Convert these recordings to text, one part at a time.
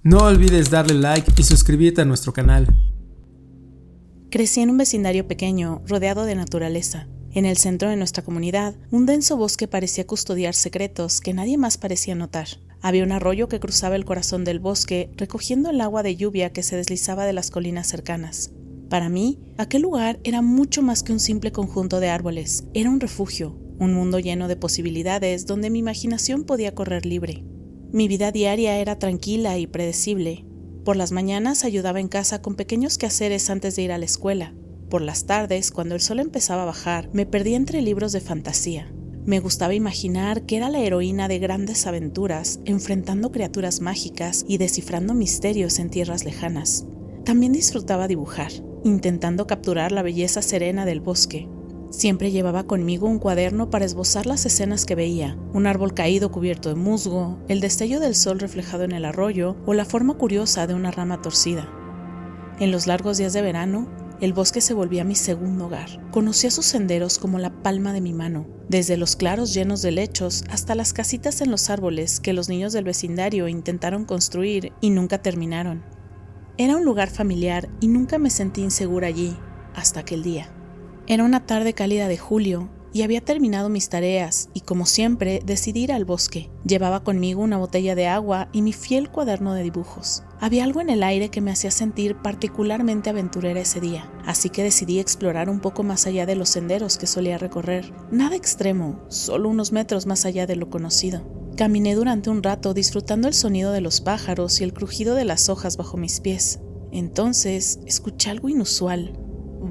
No olvides darle like y suscribirte a nuestro canal. Crecí en un vecindario pequeño, rodeado de naturaleza. En el centro de nuestra comunidad, un denso bosque parecía custodiar secretos que nadie más parecía notar. Había un arroyo que cruzaba el corazón del bosque, recogiendo el agua de lluvia que se deslizaba de las colinas cercanas. Para mí, aquel lugar era mucho más que un simple conjunto de árboles. Era un refugio, un mundo lleno de posibilidades donde mi imaginación podía correr libre. Mi vida diaria era tranquila y predecible. Por las mañanas ayudaba en casa con pequeños quehaceres antes de ir a la escuela. Por las tardes, cuando el sol empezaba a bajar, me perdía entre libros de fantasía. Me gustaba imaginar que era la heroína de grandes aventuras, enfrentando criaturas mágicas y descifrando misterios en tierras lejanas. También disfrutaba dibujar, intentando capturar la belleza serena del bosque. Siempre llevaba conmigo un cuaderno para esbozar las escenas que veía, un árbol caído cubierto de musgo, el destello del sol reflejado en el arroyo o la forma curiosa de una rama torcida. En los largos días de verano, el bosque se volvía mi segundo hogar. Conocía sus senderos como la palma de mi mano, desde los claros llenos de helechos hasta las casitas en los árboles que los niños del vecindario intentaron construir y nunca terminaron. Era un lugar familiar y nunca me sentí insegura allí, hasta aquel día. Era una tarde cálida de julio y había terminado mis tareas y, como siempre, decidí ir al bosque. Llevaba conmigo una botella de agua y mi fiel cuaderno de dibujos. Había algo en el aire que me hacía sentir particularmente aventurera ese día, así que decidí explorar un poco más allá de los senderos que solía recorrer. Nada extremo, solo unos metros más allá de lo conocido. Caminé durante un rato disfrutando el sonido de los pájaros y el crujido de las hojas bajo mis pies. Entonces, escuché algo inusual.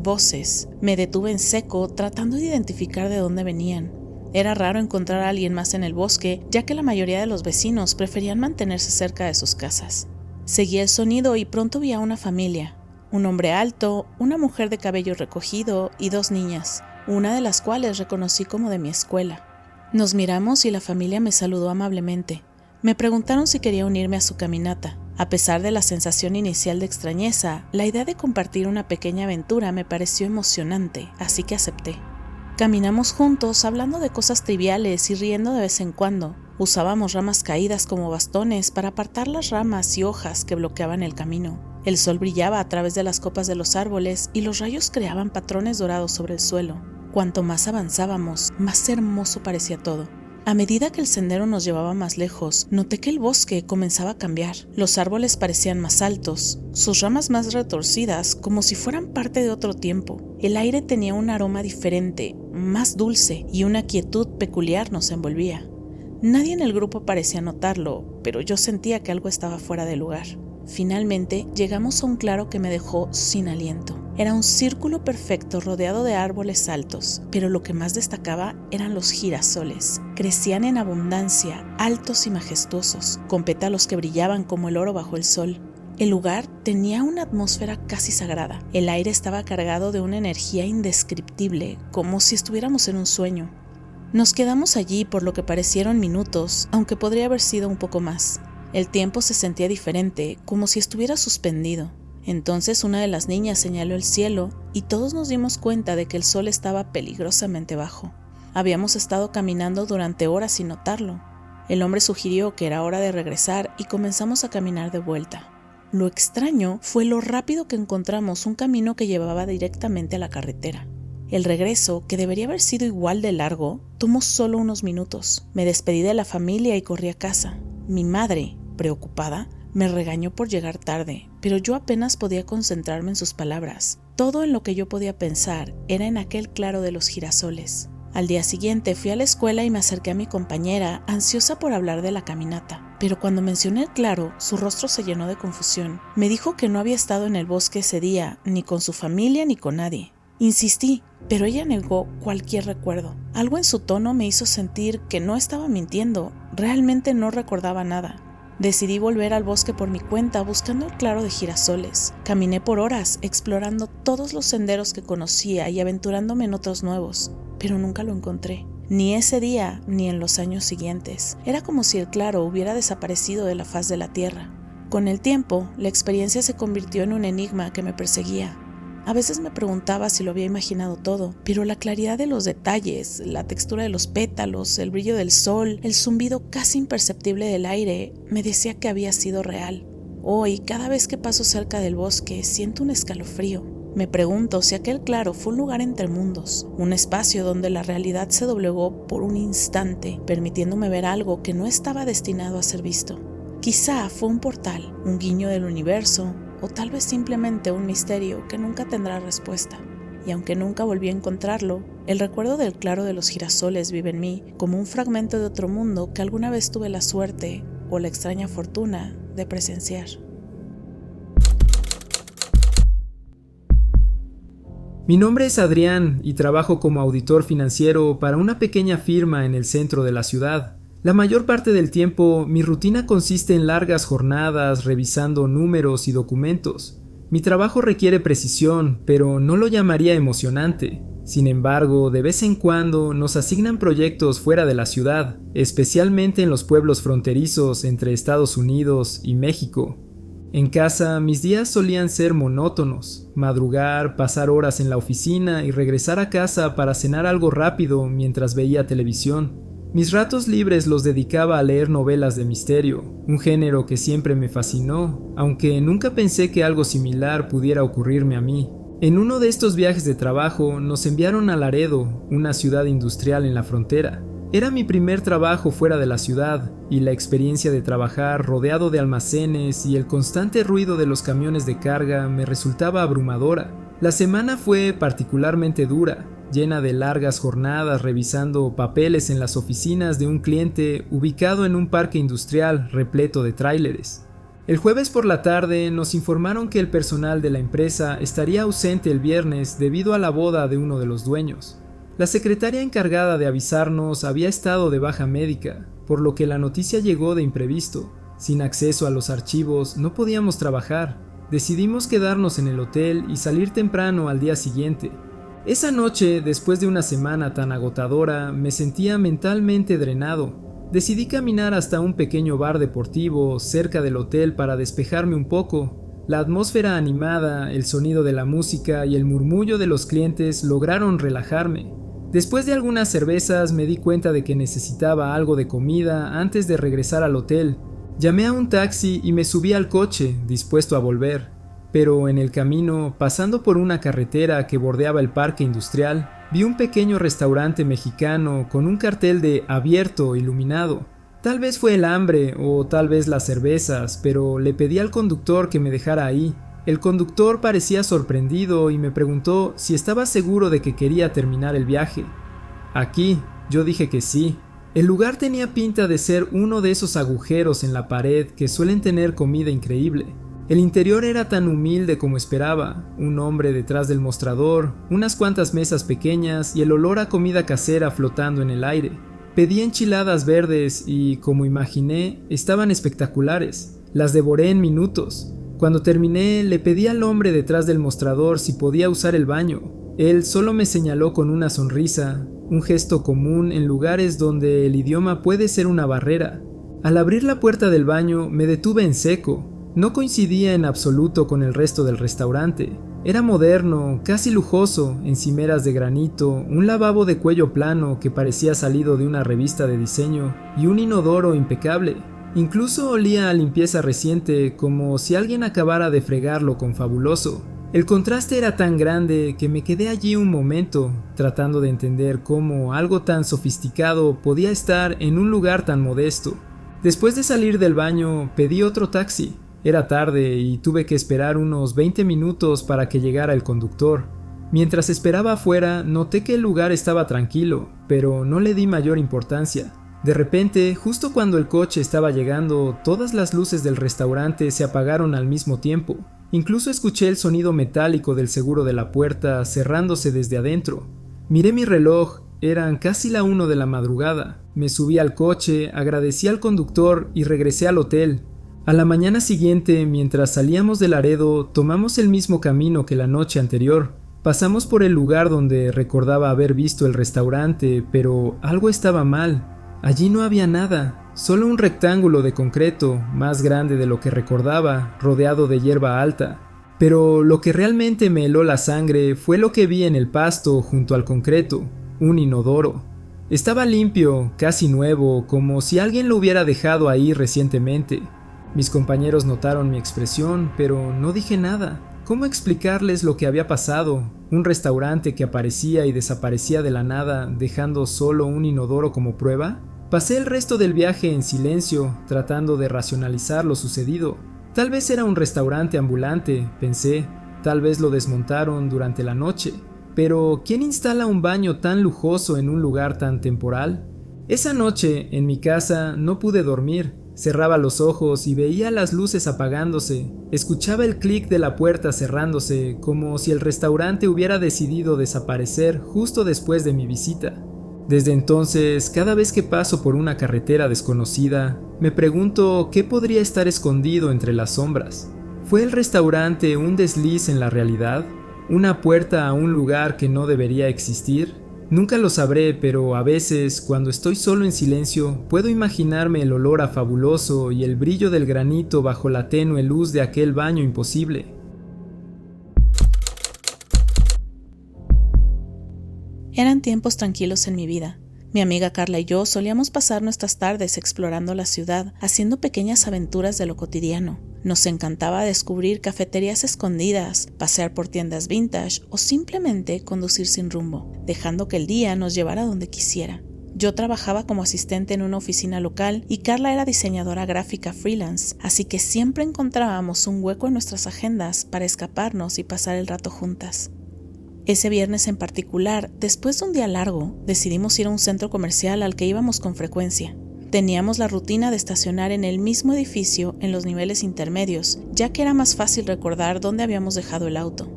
Voces. Me detuve en seco tratando de identificar de dónde venían. Era raro encontrar a alguien más en el bosque, ya que la mayoría de los vecinos preferían mantenerse cerca de sus casas. Seguí el sonido y pronto vi a una familia. Un hombre alto, una mujer de cabello recogido y dos niñas, una de las cuales reconocí como de mi escuela. Nos miramos y la familia me saludó amablemente. Me preguntaron si quería unirme a su caminata. A pesar de la sensación inicial de extrañeza, la idea de compartir una pequeña aventura me pareció emocionante, así que acepté. Caminamos juntos hablando de cosas triviales y riendo de vez en cuando. Usábamos ramas caídas como bastones para apartar las ramas y hojas que bloqueaban el camino. El sol brillaba a través de las copas de los árboles y los rayos creaban patrones dorados sobre el suelo. Cuanto más avanzábamos, más hermoso parecía todo. A medida que el sendero nos llevaba más lejos, noté que el bosque comenzaba a cambiar. Los árboles parecían más altos, sus ramas más retorcidas, como si fueran parte de otro tiempo. El aire tenía un aroma diferente, más dulce, y una quietud peculiar nos envolvía. Nadie en el grupo parecía notarlo, pero yo sentía que algo estaba fuera de lugar. Finalmente, llegamos a un claro que me dejó sin aliento. Era un círculo perfecto rodeado de árboles altos, pero lo que más destacaba eran los girasoles. Crecían en abundancia, altos y majestuosos, con pétalos que brillaban como el oro bajo el sol. El lugar tenía una atmósfera casi sagrada. El aire estaba cargado de una energía indescriptible, como si estuviéramos en un sueño. Nos quedamos allí por lo que parecieron minutos, aunque podría haber sido un poco más. El tiempo se sentía diferente, como si estuviera suspendido. Entonces una de las niñas señaló el cielo y todos nos dimos cuenta de que el sol estaba peligrosamente bajo. Habíamos estado caminando durante horas sin notarlo. El hombre sugirió que era hora de regresar y comenzamos a caminar de vuelta. Lo extraño fue lo rápido que encontramos un camino que llevaba directamente a la carretera. El regreso, que debería haber sido igual de largo, tomó solo unos minutos. Me despedí de la familia y corrí a casa. Mi madre, preocupada, me regañó por llegar tarde, pero yo apenas podía concentrarme en sus palabras. Todo en lo que yo podía pensar era en aquel claro de los girasoles. Al día siguiente fui a la escuela y me acerqué a mi compañera, ansiosa por hablar de la caminata. Pero cuando mencioné el claro, su rostro se llenó de confusión. Me dijo que no había estado en el bosque ese día, ni con su familia ni con nadie. Insistí, pero ella negó cualquier recuerdo. Algo en su tono me hizo sentir que no estaba mintiendo, realmente no recordaba nada. Decidí volver al bosque por mi cuenta buscando el claro de girasoles. Caminé por horas explorando todos los senderos que conocía y aventurándome en otros nuevos, pero nunca lo encontré. Ni ese día ni en los años siguientes. Era como si el claro hubiera desaparecido de la faz de la tierra. Con el tiempo, la experiencia se convirtió en un enigma que me perseguía. A veces me preguntaba si lo había imaginado todo, pero la claridad de los detalles, la textura de los pétalos, el brillo del sol, el zumbido casi imperceptible del aire, me decía que había sido real. Hoy, cada vez que paso cerca del bosque, siento un escalofrío. Me pregunto si aquel claro fue un lugar entre mundos, un espacio donde la realidad se doblegó por un instante, permitiéndome ver algo que no estaba destinado a ser visto. Quizá fue un portal, un guiño del universo, o tal vez simplemente un misterio que nunca tendrá respuesta. Y aunque nunca volví a encontrarlo, el recuerdo del claro de los girasoles vive en mí como un fragmento de otro mundo que alguna vez tuve la suerte o la extraña fortuna de presenciar. Mi nombre es Adrián y trabajo como auditor financiero para una pequeña firma en el centro de la ciudad. La mayor parte del tiempo, mi rutina consiste en largas jornadas revisando números y documentos. Mi trabajo requiere precisión, pero no lo llamaría emocionante. Sin embargo, de vez en cuando nos asignan proyectos fuera de la ciudad, especialmente en los pueblos fronterizos entre Estados Unidos y México. En casa, mis días solían ser monótonos: madrugar, pasar horas en la oficina y regresar a casa para cenar algo rápido mientras veía televisión. Mis ratos libres los dedicaba a leer novelas de misterio, un género que siempre me fascinó, aunque nunca pensé que algo similar pudiera ocurrirme a mí. En uno de estos viajes de trabajo nos enviaron a Laredo, una ciudad industrial en la frontera. Era mi primer trabajo fuera de la ciudad, y la experiencia de trabajar rodeado de almacenes y el constante ruido de los camiones de carga me resultaba abrumadora. La semana fue particularmente dura, llena de largas jornadas revisando papeles en las oficinas de un cliente ubicado en un parque industrial repleto de tráileres. El jueves por la tarde nos informaron que el personal de la empresa estaría ausente el viernes debido a la boda de uno de los dueños. La secretaria encargada de avisarnos había estado de baja médica, por lo que la noticia llegó de imprevisto. Sin acceso a los archivos no podíamos trabajar. Decidimos quedarnos en el hotel y salir temprano al día siguiente. Esa noche, después de una semana tan agotadora, me sentía mentalmente drenado. Decidí caminar hasta un pequeño bar deportivo cerca del hotel para despejarme un poco. La atmósfera animada, el sonido de la música y el murmullo de los clientes lograron relajarme. Después de algunas cervezas me di cuenta de que necesitaba algo de comida antes de regresar al hotel. Llamé a un taxi y me subí al coche, dispuesto a volver. Pero en el camino, pasando por una carretera que bordeaba el parque industrial, vi un pequeño restaurante mexicano con un cartel de abierto iluminado. Tal vez fue el hambre o tal vez las cervezas, pero le pedí al conductor que me dejara ahí. El conductor parecía sorprendido y me preguntó si estaba seguro de que quería terminar el viaje. Aquí, yo dije que sí. El lugar tenía pinta de ser uno de esos agujeros en la pared que suelen tener comida increíble. El interior era tan humilde como esperaba: un hombre detrás del mostrador, unas cuantas mesas pequeñas y el olor a comida casera flotando en el aire. Pedí enchiladas verdes y, como imaginé, estaban espectaculares. Las devoré en minutos. Cuando terminé, le pedí al hombre detrás del mostrador si podía usar el baño. Él solo me señaló con una sonrisa, un gesto común en lugares donde el idioma puede ser una barrera. Al abrir la puerta del baño, me detuve en seco. No coincidía en absoluto con el resto del restaurante. Era moderno, casi lujoso, encimeras de granito, un lavabo de cuello plano que parecía salido de una revista de diseño y un inodoro impecable. Incluso olía a limpieza reciente, como si alguien acabara de fregarlo con fabuloso. El contraste era tan grande que me quedé allí un momento, tratando de entender cómo algo tan sofisticado podía estar en un lugar tan modesto. Después de salir del baño, pedí otro taxi. Era tarde y tuve que esperar unos 20 minutos para que llegara el conductor. Mientras esperaba afuera, noté que el lugar estaba tranquilo, pero no le di mayor importancia. De repente, justo cuando el coche estaba llegando, todas las luces del restaurante se apagaron al mismo tiempo. Incluso escuché el sonido metálico del seguro de la puerta cerrándose desde adentro. Miré mi reloj, eran casi la 1 de la madrugada. Me subí al coche, agradecí al conductor y regresé al hotel. A la mañana siguiente, mientras salíamos de Laredo, tomamos el mismo camino que la noche anterior. Pasamos por el lugar donde recordaba haber visto el restaurante, pero algo estaba mal. Allí no había nada, solo un rectángulo de concreto, más grande de lo que recordaba, rodeado de hierba alta. Pero lo que realmente me heló la sangre fue lo que vi en el pasto junto al concreto: un inodoro. Estaba limpio, casi nuevo, como si alguien lo hubiera dejado ahí recientemente. Mis compañeros notaron mi expresión, pero no dije nada. ¿Cómo explicarles lo que había pasado? Un restaurante que aparecía y desaparecía de la nada, dejando solo un inodoro como prueba. Pasé el resto del viaje en silencio, tratando de racionalizar lo sucedido. Tal vez era un restaurante ambulante, pensé. Tal vez lo desmontaron durante la noche. Pero, ¿quién instala un baño tan lujoso en un lugar tan temporal? Esa noche, en mi casa, no pude dormir. Cerraba los ojos y veía las luces apagándose. Escuchaba el clic de la puerta cerrándose, como si el restaurante hubiera decidido desaparecer justo después de mi visita. Desde entonces, cada vez que paso por una carretera desconocida, me pregunto qué podría estar escondido entre las sombras. ¿Fue el restaurante un desliz en la realidad? ¿Una puerta a un lugar que no debería existir? Nunca lo sabré, pero a veces, cuando estoy solo en silencio, puedo imaginarme el olor a fabuloso y el brillo del granito bajo la tenue luz de aquel baño imposible. Eran tiempos tranquilos en mi vida. Mi amiga Carla y yo solíamos pasar nuestras tardes explorando la ciudad, haciendo pequeñas aventuras de lo cotidiano. Nos encantaba descubrir cafeterías escondidas, pasear por tiendas vintage o simplemente conducir sin rumbo, dejando que el día nos llevara donde quisiera. Yo trabajaba como asistente en una oficina local y Carla era diseñadora gráfica freelance, así que siempre encontrábamos un hueco en nuestras agendas para escaparnos y pasar el rato juntas. Ese viernes en particular, después de un día largo, decidimos ir a un centro comercial al que íbamos con frecuencia. Teníamos la rutina de estacionar en el mismo edificio en los niveles intermedios, ya que era más fácil recordar dónde habíamos dejado el auto.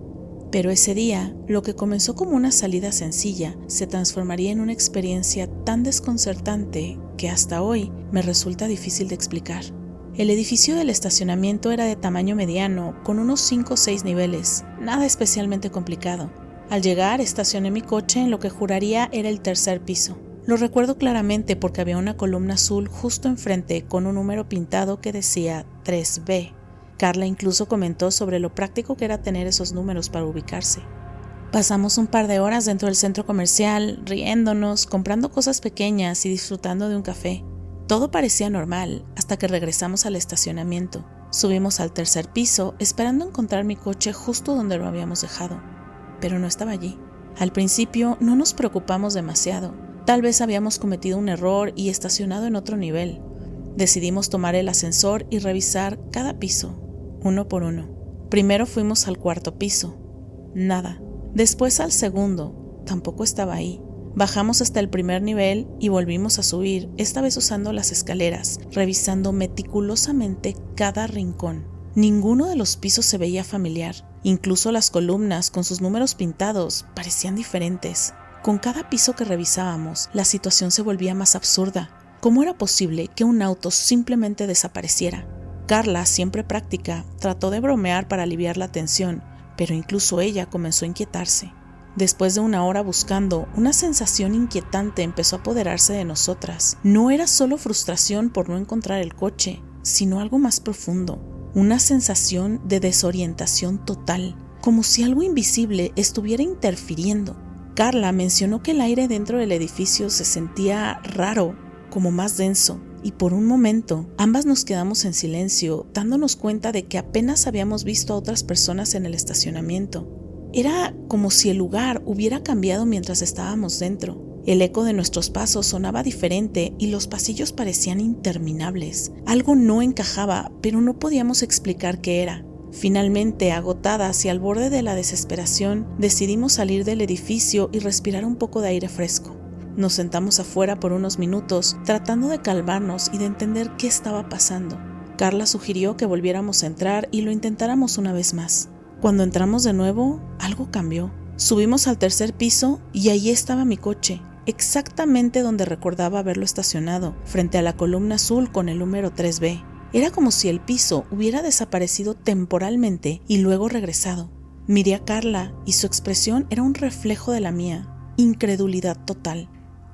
Pero ese día, lo que comenzó como una salida sencilla, se transformaría en una experiencia tan desconcertante que hasta hoy me resulta difícil de explicar. El edificio del estacionamiento era de tamaño mediano, con unos 5 o 6 niveles, nada especialmente complicado. Al llegar, estacioné mi coche en lo que juraría era el tercer piso. Lo recuerdo claramente porque había una columna azul justo enfrente con un número pintado que decía 3B. Carla incluso comentó sobre lo práctico que era tener esos números para ubicarse. Pasamos un par de horas dentro del centro comercial, riéndonos, comprando cosas pequeñas y disfrutando de un café. Todo parecía normal hasta que regresamos al estacionamiento. Subimos al tercer piso esperando encontrar mi coche justo donde lo habíamos dejado, pero no estaba allí. Al principio no nos preocupamos demasiado. Tal vez habíamos cometido un error y estacionado en otro nivel. Decidimos tomar el ascensor y revisar cada piso, uno por uno. Primero fuimos al cuarto piso. Nada. Después al segundo. Tampoco estaba ahí. Bajamos hasta el primer nivel y volvimos a subir, esta vez usando las escaleras, revisando meticulosamente cada rincón. Ninguno de los pisos se veía familiar. Incluso las columnas, con sus números pintados, parecían diferentes. Con cada piso que revisábamos, la situación se volvía más absurda. ¿Cómo era posible que un auto simplemente desapareciera? Carla, siempre práctica, trató de bromear para aliviar la tensión, pero incluso ella comenzó a inquietarse. Después de una hora buscando, una sensación inquietante empezó a apoderarse de nosotras. No era solo frustración por no encontrar el coche, sino algo más profundo. Una sensación de desorientación total, como si algo invisible estuviera interfiriendo. Carla mencionó que el aire dentro del edificio se sentía raro, como más denso, y por un momento ambas nos quedamos en silencio, dándonos cuenta de que apenas habíamos visto a otras personas en el estacionamiento. Era como si el lugar hubiera cambiado mientras estábamos dentro. El eco de nuestros pasos sonaba diferente y los pasillos parecían interminables. Algo no encajaba, pero no podíamos explicar qué era. Finalmente, agotadas y al borde de la desesperación, decidimos salir del edificio y respirar un poco de aire fresco. Nos sentamos afuera por unos minutos, tratando de calmarnos y de entender qué estaba pasando. Carla sugirió que volviéramos a entrar y lo intentáramos una vez más. Cuando entramos de nuevo, algo cambió. Subimos al tercer piso y ahí estaba mi coche, exactamente donde recordaba haberlo estacionado, frente a la columna azul con el número 3B. Era como si el piso hubiera desaparecido temporalmente y luego regresado. Miré a Carla y su expresión era un reflejo de la mía, incredulidad total.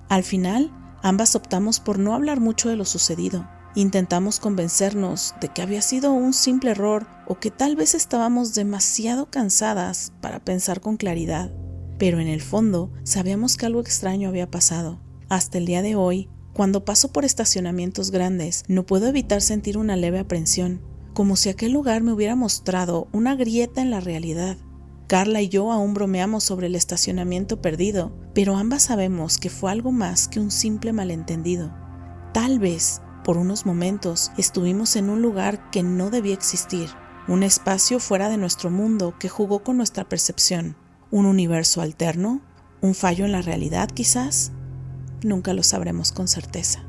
Al final, ambas optamos por no hablar mucho de lo sucedido. Intentamos convencernos de que había sido un simple error o que tal vez estábamos demasiado cansadas para pensar con claridad. Pero en el fondo, sabíamos que algo extraño había pasado. Hasta el día de hoy, Cuando paso por estacionamientos grandes, no puedo evitar sentir una leve aprensión, como si aquel lugar me hubiera mostrado una grieta en la realidad. Carla y yo aún bromeamos sobre el estacionamiento perdido, pero ambas sabemos que fue algo más que un simple malentendido. Tal vez, por unos momentos, estuvimos en un lugar que no debía existir, un espacio fuera de nuestro mundo que jugó con nuestra percepción. ¿Un universo alterno? ¿Un fallo en la realidad, quizás? Nunca lo sabremos con certeza.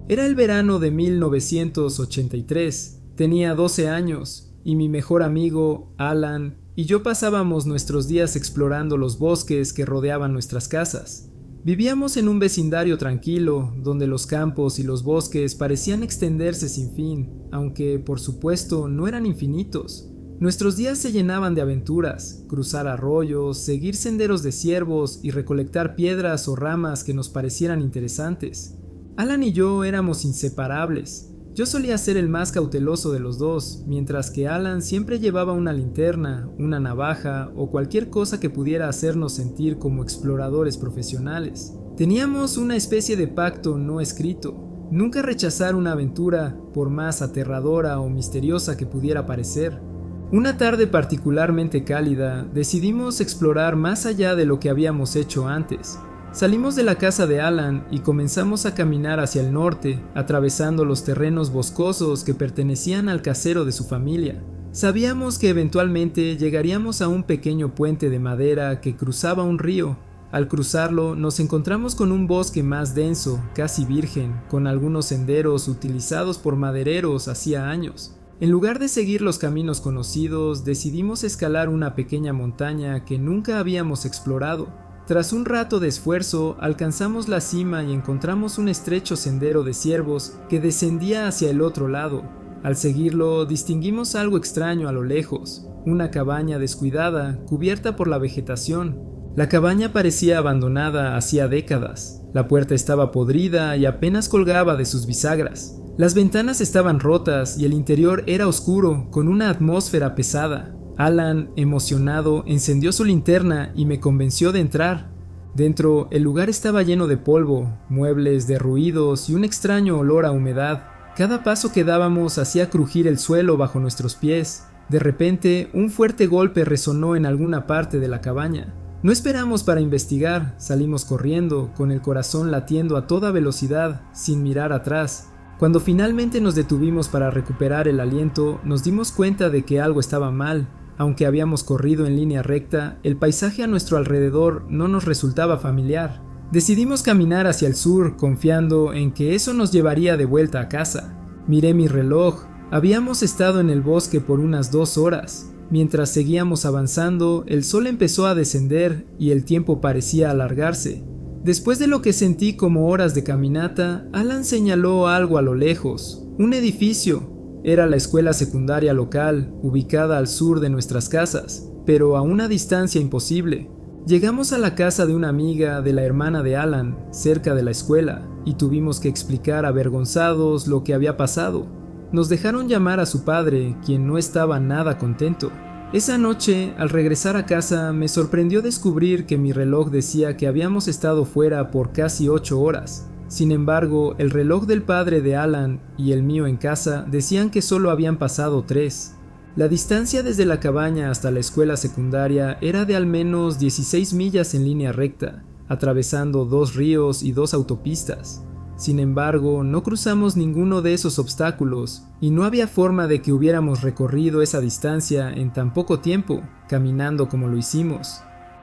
Era el verano de 1983, tenía 12 años, y mi mejor amigo, Alan, y yo pasábamos nuestros días explorando los bosques que rodeaban nuestras casas. Vivíamos en un vecindario tranquilo, donde los campos y los bosques parecían extenderse sin fin, aunque, por supuesto, no eran infinitos. Nuestros días se llenaban de aventuras, cruzar arroyos, seguir senderos de ciervos y recolectar piedras o ramas que nos parecieran interesantes. Alan y yo éramos inseparables. Yo solía ser el más cauteloso de los dos, mientras que Alan siempre llevaba una linterna, una navaja o cualquier cosa que pudiera hacernos sentir como exploradores profesionales. Teníamos una especie de pacto no escrito: nunca rechazar una aventura, por más aterradora o misteriosa que pudiera parecer. Una tarde particularmente cálida, decidimos explorar más allá de lo que habíamos hecho antes. Salimos de la casa de Alan y comenzamos a caminar hacia el norte, atravesando los terrenos boscosos que pertenecían al casero de su familia. Sabíamos que eventualmente llegaríamos a un pequeño puente de madera que cruzaba un río. Al cruzarlo, nos encontramos con un bosque más denso, casi virgen, con algunos senderos utilizados por madereros hacía años. En lugar de seguir los caminos conocidos, decidimos escalar una pequeña montaña que nunca habíamos explorado. Tras un rato de esfuerzo, alcanzamos la cima y encontramos un estrecho sendero de ciervos que descendía hacia el otro lado. Al seguirlo, distinguimos algo extraño a lo lejos: una cabaña descuidada, cubierta por la vegetación. La cabaña parecía abandonada hacía décadas. La puerta estaba podrida y apenas colgaba de sus bisagras. Las ventanas estaban rotas y el interior era oscuro, con una atmósfera pesada. Alan, emocionado, encendió su linterna y me convenció de entrar. Dentro, el lugar estaba lleno de polvo, muebles derruidos y un extraño olor a humedad. Cada paso que dábamos hacía crujir el suelo bajo nuestros pies. De repente, un fuerte golpe resonó en alguna parte de la cabaña. No esperamos para investigar, salimos corriendo, con el corazón latiendo a toda velocidad, sin mirar atrás. Cuando finalmente nos detuvimos para recuperar el aliento, nos dimos cuenta de que algo estaba mal. Aunque habíamos corrido en línea recta, el paisaje a nuestro alrededor no nos resultaba familiar. Decidimos caminar hacia el sur, confiando en que eso nos llevaría de vuelta a casa. Miré mi reloj. Habíamos estado en el bosque por unas 2 horas. Mientras seguíamos avanzando, el sol empezó a descender y el tiempo parecía alargarse. Después de lo que sentí como horas de caminata, Alan señaló algo a lo lejos: un edificio. Era la escuela secundaria local, ubicada al sur de nuestras casas, pero a una distancia imposible. Llegamos a la casa de una amiga de la hermana de Alan, cerca de la escuela, y tuvimos que explicar avergonzados lo que había pasado. Nos dejaron llamar a su padre, quien no estaba nada contento. Esa noche, al regresar a casa, me sorprendió descubrir que mi reloj decía que habíamos estado fuera por casi 8 horas. Sin embargo, el reloj del padre de Alan y el mío en casa decían que solo habían pasado 3. La distancia desde la cabaña hasta la escuela secundaria era de al menos 16 millas en línea recta, atravesando 2 ríos y 2 autopistas. Sin embargo, no cruzamos ninguno de esos obstáculos, y no había forma de que hubiéramos recorrido esa distancia en tan poco tiempo, caminando como lo hicimos.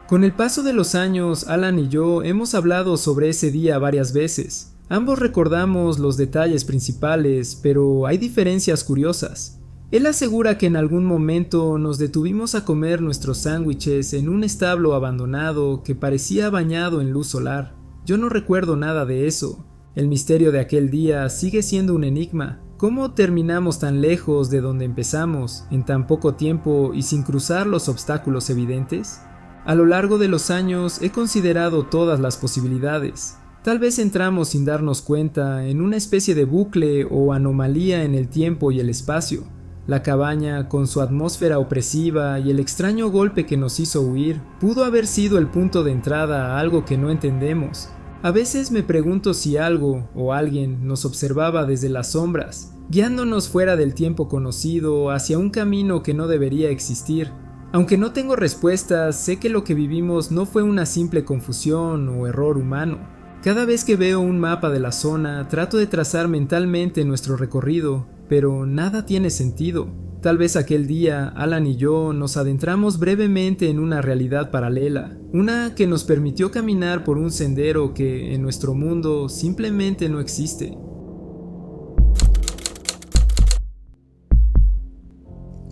Con el paso de los años, Alan y yo hemos hablado sobre ese día varias veces. Ambos recordamos los detalles principales, pero hay diferencias curiosas. Él asegura que en algún momento nos detuvimos a comer nuestros sándwiches en un establo abandonado que parecía bañado en luz solar. Yo no recuerdo nada de eso. El misterio de aquel día sigue siendo un enigma. ¿Cómo terminamos tan lejos de donde empezamos, en tan poco tiempo y sin cruzar los obstáculos evidentes? A lo largo de los años he considerado todas las posibilidades. Tal vez entramos sin darnos cuenta en una especie de bucle o anomalía en el tiempo y el espacio. La cabaña, con su atmósfera opresiva y el extraño golpe que nos hizo huir, pudo haber sido el punto de entrada a algo que no entendemos. A veces me pregunto si algo o alguien nos observaba desde las sombras, guiándonos fuera del tiempo conocido hacia un camino que no debería existir. Aunque no tengo respuestas, sé que lo que vivimos no fue una simple confusión o error humano. Cada vez que veo un mapa de la zona, trato de trazar mentalmente nuestro recorrido, pero nada tiene sentido. Tal vez aquel día, Alan y yo nos adentramos brevemente en una realidad paralela, una que nos permitió caminar por un sendero que en nuestro mundo simplemente no existe.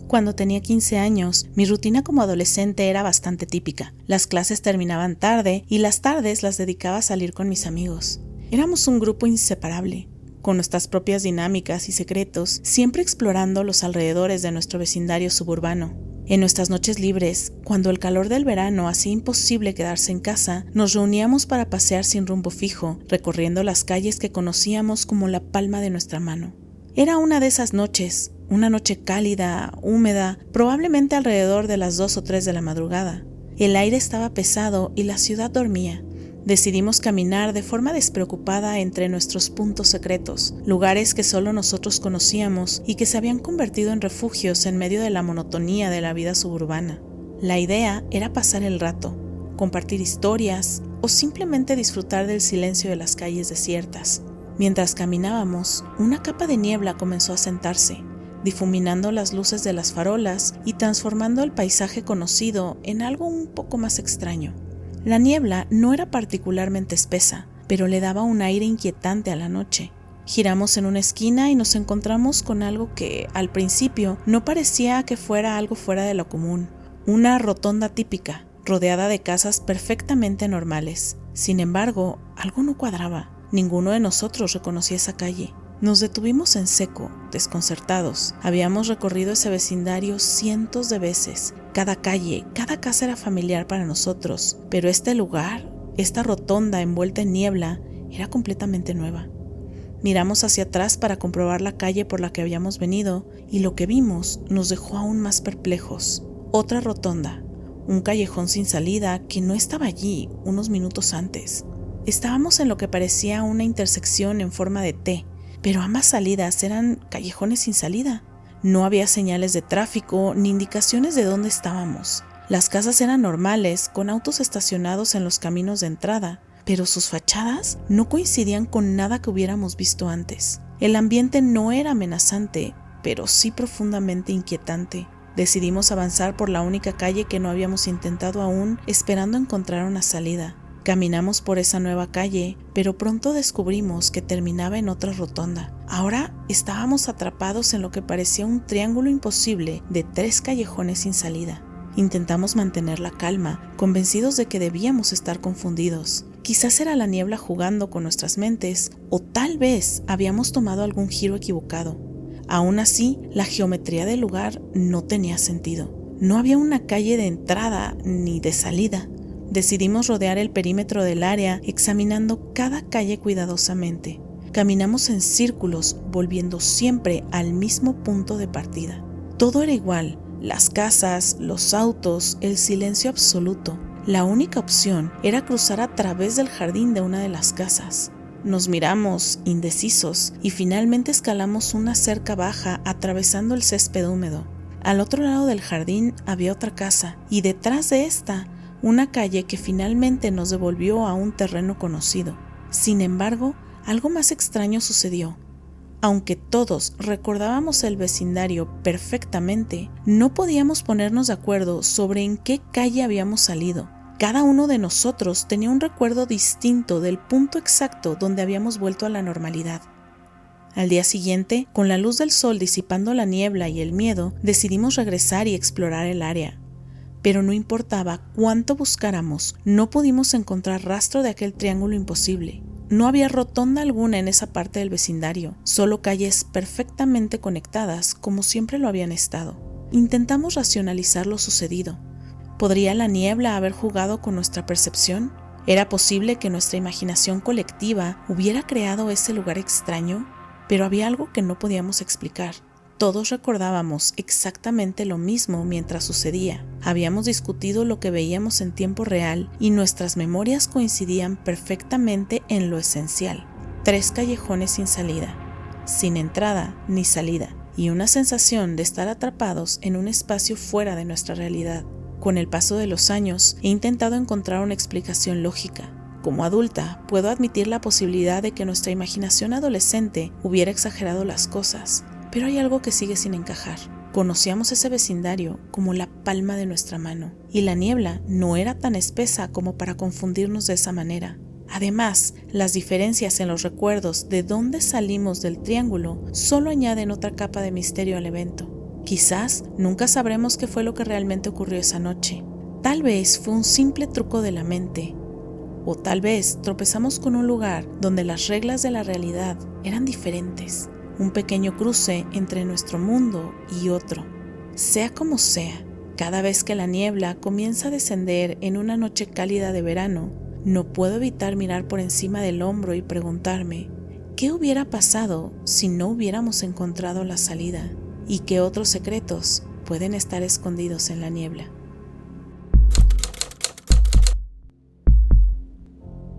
Cuando tenía 15 años, mi rutina como adolescente era bastante típica. Las clases terminaban tarde y las tardes las dedicaba a salir con mis amigos. Éramos un grupo inseparable, con nuestras propias dinámicas y secretos, siempre explorando los alrededores de nuestro vecindario suburbano. En nuestras noches libres, cuando el calor del verano hacía imposible quedarse en casa, nos reuníamos para pasear sin rumbo fijo, recorriendo las calles que conocíamos como la palma de nuestra mano. Era una de esas noches, una noche cálida, húmeda, probablemente alrededor de las 2 o 3 de la madrugada. El aire estaba pesado y la ciudad dormía. Decidimos caminar de forma despreocupada entre nuestros puntos secretos, lugares que solo nosotros conocíamos y que se habían convertido en refugios en medio de la monotonía de la vida suburbana. La idea era pasar el rato, compartir historias o simplemente disfrutar del silencio de las calles desiertas. Mientras caminábamos, una capa de niebla comenzó a sentarse, difuminando las luces de las farolas y transformando el paisaje conocido en algo un poco más extraño. La niebla no era particularmente espesa, pero le daba un aire inquietante a la noche. Giramos en una esquina y nos encontramos con algo que, al principio, no parecía que fuera algo fuera de lo común. Una rotonda típica, rodeada de casas perfectamente normales. Sin embargo, algo no cuadraba. Ninguno de nosotros reconocía esa calle. Nos detuvimos en seco, desconcertados. Habíamos recorrido ese vecindario cientos de veces. Cada calle, cada casa era familiar para nosotros, pero este lugar, esta rotonda envuelta en niebla, era completamente nueva. Miramos hacia atrás para comprobar la calle por la que habíamos venido y lo que vimos nos dejó aún más perplejos. Otra rotonda, un callejón sin salida que no estaba allí unos minutos antes. Estábamos en lo que parecía una intersección en forma de T, pero ambas salidas eran callejones sin salida. No había señales de tráfico ni indicaciones de dónde estábamos. Las casas eran normales, con autos estacionados en los caminos de entrada, pero sus fachadas no coincidían con nada que hubiéramos visto antes. El ambiente no era amenazante, pero sí profundamente inquietante. Decidimos avanzar por la única calle que no habíamos intentado aún, esperando encontrar una salida. Caminamos por esa nueva calle, pero pronto descubrimos que terminaba en otra rotonda. Ahora estábamos atrapados en lo que parecía un triángulo imposible de 3 callejones sin salida. Intentamos mantener la calma, convencidos de que debíamos estar confundidos. Quizás era la niebla jugando con nuestras mentes, o tal vez habíamos tomado algún giro equivocado. Aún así, la geometría del lugar no tenía sentido. No había una calle de entrada ni de salida. Decidimos rodear el perímetro del área, examinando cada calle cuidadosamente. Caminamos en círculos, volviendo siempre al mismo punto de partida. Todo era igual, las casas, los autos, el silencio absoluto. La única opción era cruzar a través del jardín de una de las casas. Nos miramos, indecisos, y finalmente escalamos una cerca baja atravesando el césped húmedo. Al otro lado del jardín había otra casa, y detrás de esta, una calle que finalmente nos devolvió a un terreno conocido. Sin embargo, algo más extraño sucedió. Aunque todos recordábamos el vecindario perfectamente, no podíamos ponernos de acuerdo sobre en qué calle habíamos salido. Cada uno de nosotros tenía un recuerdo distinto del punto exacto donde habíamos vuelto a la normalidad. Al día siguiente, con la luz del sol disipando la niebla y el miedo, decidimos regresar y explorar el área. Pero no importaba cuánto buscáramos, no pudimos encontrar rastro de aquel triángulo imposible. No había rotonda alguna en esa parte del vecindario, solo calles perfectamente conectadas como siempre lo habían estado. Intentamos racionalizar lo sucedido. ¿Podría la niebla haber jugado con nuestra percepción? ¿Era posible que nuestra imaginación colectiva hubiera creado ese lugar extraño? Pero había algo que no podíamos explicar. Todos recordábamos exactamente lo mismo mientras sucedía. Habíamos discutido lo que veíamos en tiempo real y nuestras memorias coincidían perfectamente en lo esencial. 3 callejones sin salida, sin entrada ni salida, y una sensación de estar atrapados en un espacio fuera de nuestra realidad. Con el paso de los años, he intentado encontrar una explicación lógica. Como adulta, puedo admitir la posibilidad de que nuestra imaginación adolescente hubiera exagerado las cosas, pero hay algo que sigue sin encajar. Conocíamos ese vecindario como la palma de nuestra mano, y la niebla no era tan espesa como para confundirnos de esa manera. Además, las diferencias en los recuerdos de dónde salimos del triángulo solo añaden otra capa de misterio al evento. Quizás nunca sabremos qué fue lo que realmente ocurrió esa noche. Tal vez fue un simple truco de la mente, o tal vez tropezamos con un lugar donde las reglas de la realidad eran diferentes. Un pequeño cruce entre nuestro mundo y otro. Sea como sea, cada vez que la niebla comienza a descender en una noche cálida de verano, no puedo evitar mirar por encima del hombro y preguntarme, ¿qué hubiera pasado si no hubiéramos encontrado la salida? ¿Y qué otros secretos pueden estar escondidos en la niebla?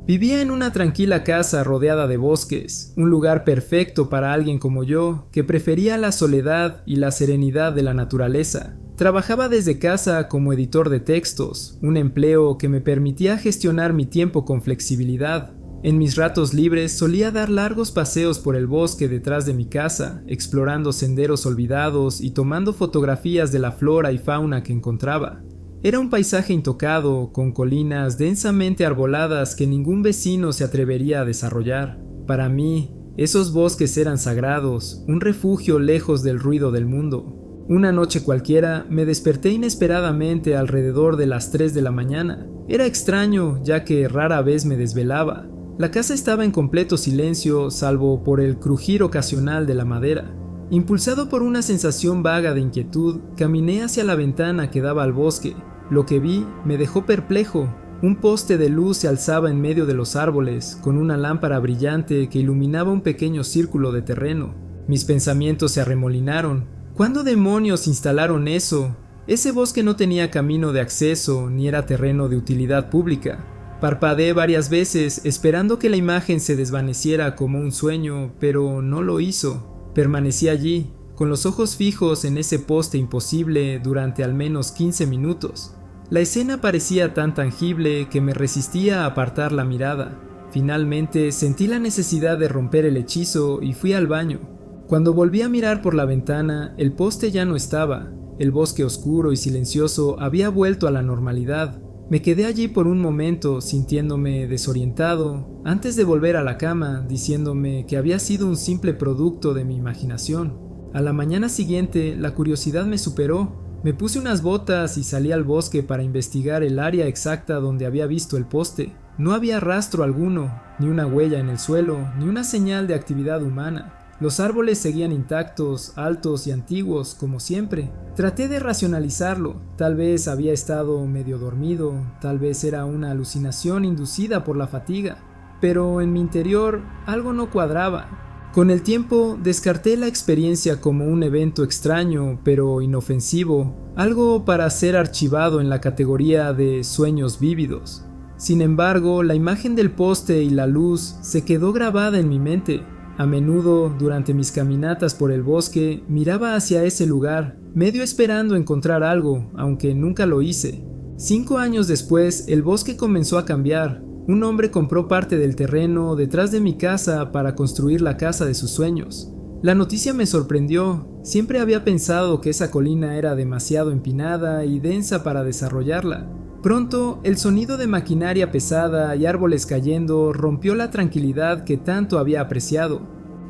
Vivía en una tranquila casa rodeada de bosques, un lugar perfecto para alguien como yo, que prefería la soledad y la serenidad de la naturaleza. Trabajaba desde casa como editor de textos, un empleo que me permitía gestionar mi tiempo con flexibilidad. En mis ratos libres solía dar largos paseos por el bosque detrás de mi casa, explorando senderos olvidados y tomando fotografías de la flora y fauna que encontraba. Era un paisaje intocado, con colinas densamente arboladas que ningún vecino se atrevería a desarrollar. Para mí, esos bosques eran sagrados, un refugio lejos del ruido del mundo. Una noche cualquiera me desperté inesperadamente alrededor de las 3 de la mañana. Era extraño, ya que rara vez me desvelaba. La casa estaba en completo silencio, salvo por el crujir ocasional de la madera. Impulsado por una sensación vaga de inquietud, caminé hacia la ventana que daba al bosque. Lo que vi me dejó perplejo. Un poste de luz se alzaba en medio de los árboles, con una lámpara brillante que iluminaba un pequeño círculo de terreno. Mis pensamientos se arremolinaron. ¿Cuándo demonios instalaron eso? Ese bosque no tenía camino de acceso, ni era terreno de utilidad pública. Parpadeé varias veces, esperando que la imagen se desvaneciera como un sueño, pero no lo hizo. Permanecí allí, con los ojos fijos en ese poste imposible durante al menos 15 minutos. La escena parecía tan tangible que me resistía a apartar la mirada. Finalmente sentí la necesidad de romper el hechizo y fui al baño. Cuando volví a mirar por la ventana, el poste ya no estaba. El bosque oscuro y silencioso había vuelto a la normalidad. Me quedé allí por un momento, sintiéndome desorientado, antes de volver a la cama, diciéndome que había sido un simple producto de mi imaginación. A la mañana siguiente, la curiosidad me superó. Me puse unas botas y salí al bosque para investigar el área exacta donde había visto el poste. No había rastro alguno, ni una huella en el suelo, ni una señal de actividad humana. Los árboles seguían intactos, altos y antiguos, como siempre. Traté de racionalizarlo. Tal vez había estado medio dormido, tal vez era una alucinación inducida por la fatiga. Pero en mi interior algo no cuadraba. Con el tiempo descarté la experiencia como un evento extraño pero inofensivo, algo para ser archivado en la categoría de sueños vívidos. Sin embargo, la imagen del poste y la luz se quedó grabada en mi mente. A menudo, durante mis caminatas por el bosque, miraba hacia ese lugar, medio esperando encontrar algo, aunque nunca lo hice. 5 años después, el bosque comenzó a cambiar. Un hombre compró parte del terreno detrás de mi casa para construir la casa de sus sueños. La noticia me sorprendió. Siempre había pensado que esa colina era demasiado empinada y densa para desarrollarla. Pronto, el sonido de maquinaria pesada y árboles cayendo rompió la tranquilidad que tanto había apreciado.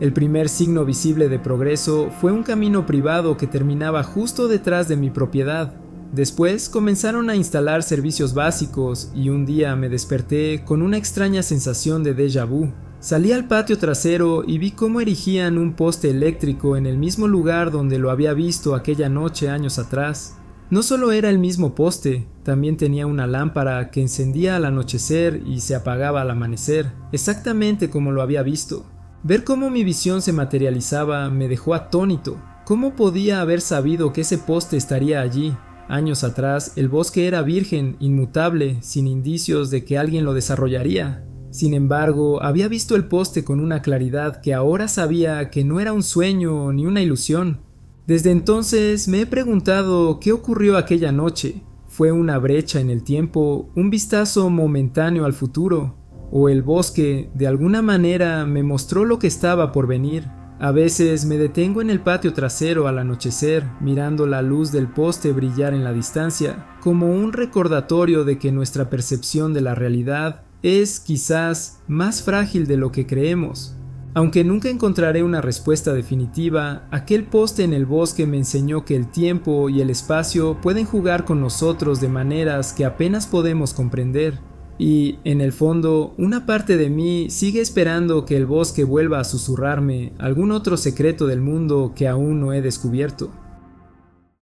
El primer signo visible de progreso fue un camino privado que terminaba justo detrás de mi propiedad. Después comenzaron a instalar servicios básicos y un día me desperté con una extraña sensación de déjà vu. Salí al patio trasero y vi cómo erigían un poste eléctrico en el mismo lugar donde lo había visto aquella noche años atrás. No solo era el mismo poste, también tenía una lámpara que encendía al anochecer y se apagaba al amanecer, exactamente como lo había visto. Ver cómo mi visión se materializaba me dejó atónito. ¿Cómo podía haber sabido que ese poste estaría allí? Años atrás, el bosque era virgen, inmutable, sin indicios de que alguien lo desarrollaría. Sin embargo, había visto el poste con una claridad que ahora sabía que no era un sueño ni una ilusión. Desde entonces me he preguntado qué ocurrió aquella noche. ¿Fue una brecha en el tiempo, un vistazo momentáneo al futuro? ¿O el bosque, de alguna manera, me mostró lo que estaba por venir? A veces me detengo en el patio trasero al anochecer, mirando la luz del poste brillar en la distancia, como un recordatorio de que nuestra percepción de la realidad es, quizás, más frágil de lo que creemos. Aunque nunca encontraré una respuesta definitiva, aquel poste en el bosque me enseñó que el tiempo y el espacio pueden jugar con nosotros de maneras que apenas podemos comprender. Y, en el fondo, una parte de mí sigue esperando que el bosque vuelva a susurrarme algún otro secreto del mundo que aún no he descubierto.